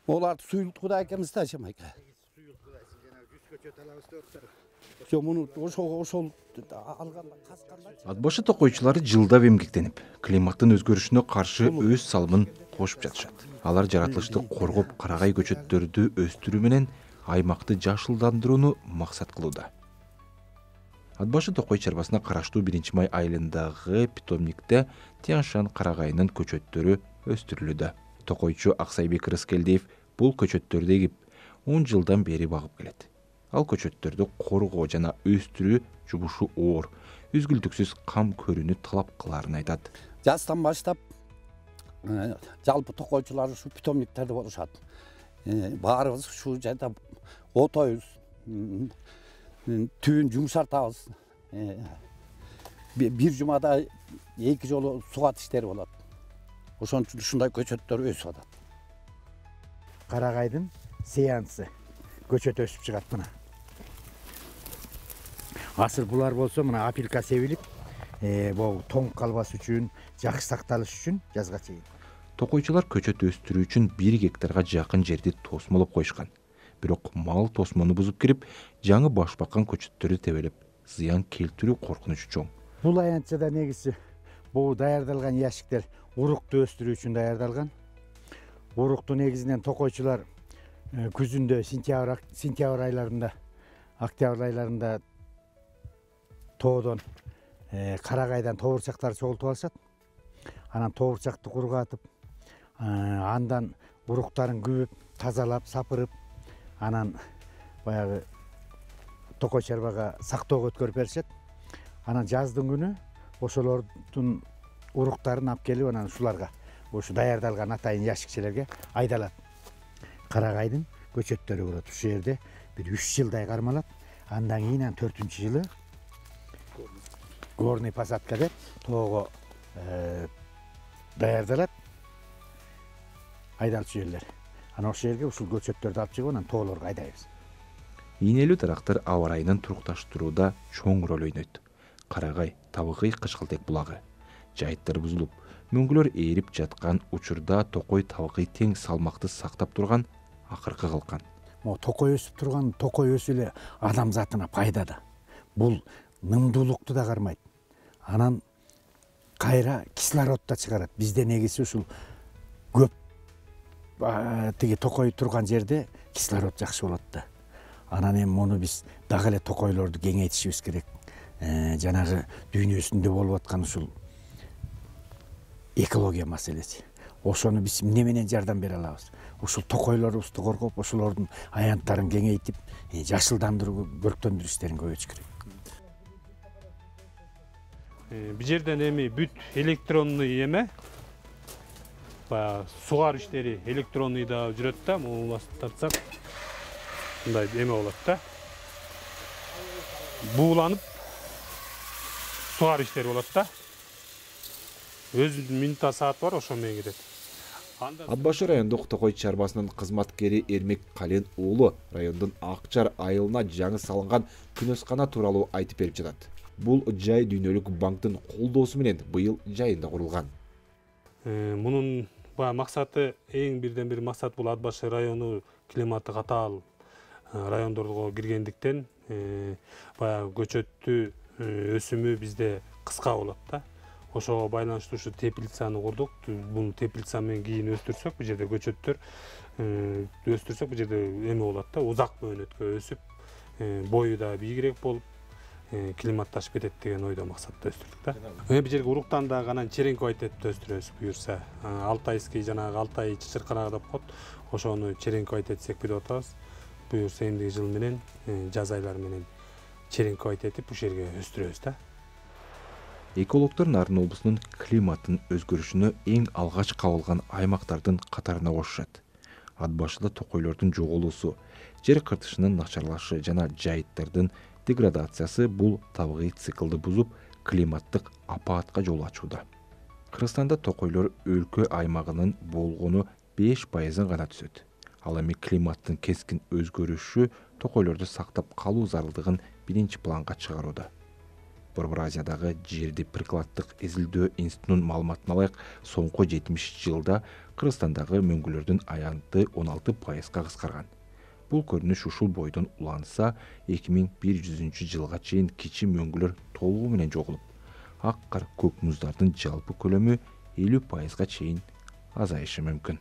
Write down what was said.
Оларды сұйылтуға әкеміз ташымайық. Ат башы токойчулары жылдап эмгектенип, климаттын өзгөрүшүнө каршы өз салымын кошуп жатышат. Алар жаратылышты коргоп, карагай көчөттөрдү өстүрүү менен аймакты жашылдандырууну максат кылууда. Ат башы Токой чарбасына караштуу 1 май айылындагы питомникте Тянь-Шань карагайынын көчөттөрү өстүрүлүүдө. Токойчу Аксайбек Рыскелдиев бул көчөттөрдү эгип 10 жылдан бери багып келет. Ал көчөттөрдү коргоо жана өстүрүү жумушу оор, үзгүлтүксүз кам көрүүнү талап кыларын айтат. Жастан баштап жалпы токойчулар ушу питомниктерде болушат. Баарыбыз ушу жерде отойбуз, түбүн жумшартабыз. Бир жумада 2 жолу сугат иштери болот. Ошон үчүн ушундай көчөттөр өсүп атат. Карагайдын сеансы көчөт өсүп чыгат мына. Асыр булар болсо мына апилка себилип, бул тоңуп калбас үчүн, жакшы сакталыш үчүн жазга чейин. Токойчулар көчөт өстүрүү үчүн 1 гектарга жакын жерди тосмолоп коюшкан. Бирок мал тосмону бузуп кирип, жаңы баш баккан көчөттөрдү тебелеп, зыян келтирүү коркунучу чоң. Бул аянтчада негизи бул даярдалган яшиктер урукту өстүрүү үчүн даярдалган. Урукту негизинен токойчулар күзүндө сентябрь айларында, октябрь айларында тоодон карагайдан тоорчактар чогултуп алышат. Анан тоорчакты кургатып, андан уруктарын күбүп, тазалап, сапырып, анан баягы Токой чарбага сактоого өткөрүп беришет. Анан жаздын күнү ошолордун уруктарын алып келип, анан ушуларга, ошу даярдалган атайын яшикчелерге айдалат. Карагайдын көчөттөрү болот. Ушул жерде бир 3 жылдай кармалат. Андан кийин 4-жылы горный посадка деп тоого даярдалат. Айдалчу жерлер. Анан ошол жерге ушул көчөттөрдү алып чыгып, анан тоолорго айдайбыз. Ийнелүү тарактар аба ырайынын турукташтырууда чоң роль ойнойт. Карагай табыгый Кышкылтек булагы. Жайыттар бузулуп, мөңгүлөр ээрип жаткан учурда Токой табыгый тең салмакты сактап турган акыркы кылкан. Токой өсүп турган, токой өсүп эле адам затына пайда да. Бул нымдуулукту да кармайт. Анан кайра кислород да чыгарат. Бизде негизи ушул көп тиги токой турган жерде кислород жакшы болот да. Анан эми муну биз дагы эле токойлорду кеңейтишибиз керек. Жанагы дүйнөсүндө болуп аткан ушул экология маселеси. Ошону биз эмне менен жардам бере алабыз? Ушул токойлорубузду коргоп, ошолордун аянттарын кеңейтип, жашылдандыруу, көрктөндүрүү иштерин көбөйтүш керек. Бул жерден эми бүт электронный эме, сугар иштери электронный да жүрөт да, муну тартсак мындай эме болот да. Бууланып сугар иштери болот да. Өзүнүн минута саат бар, ошо менен кетет. Ат башы райондук Токой чарбасынын кызматкери Эрмек Кален уулу райондун Акчар айылына жаңы салынган күнөскана тууралуу айтып берип жатат. Бул жай дүйнөлүк банктын колдоосу менен быйыл жайында курулган. Мунун максаты, эң бирден бир максат бул Ат башы району климаты катаал райондорго киргендиктен баягы көчөттүү өсүмү бизде кыска болот да. Ошого байланыштуу ушу теплицаны курдук. Бул теплица менен кийин өстүрсөк, бул жерде көчөттөр өстүрсөк, бул жерде эме болот да, узак мөөнөткө өсүп, бою да бийигирээк болуп, климатташып кетет деген ойдо максатта өстүрдүк да. Бул жерге уруктан да анан черенковайтетти өстүрөбүз буюрса. Алтайский жанагы Алтай чычырканагы деп коет. Ошону черенковайтет секпип атабыз. Буюрса эндиги жыл менен жаз айлары менен черенковайтетип ушул жерге өстүрөбүз да. Экологдор Нарын облусунун климаттын өзгөрүшүнө эң алгач кабылган аймактардын катарына кошушат. Ат башыда токойлордун жоголуусу, жер кыртышынын начарлашы жана жайыттардын деградациясы бул табигый циклды бузуп, климаттык апаатка жол ачууда. Кыргызстанда токойлор өлкө аймагынын болгону 5% гана түзөт. Ал эми климаттын кескин өзгөрүшү токойлорду сактап калуу зарылдыгын 1-планга чыгарууда. Борбор Азиядагы жерди прикладдык изилдөө институтунун маалыматына ылайык, соңку 70 жылда Кыргызстандагы мөңгүлөрдүн аянты 16%га кыскарган. Бул көрүнүш ушул бойдон уланса, 2100 жылга чейин кичи мөңгүлөр толугу менен жоголуп, ак кар көк муздардын жалпы көлөмү 50%га чейин азайышы мүмкүн.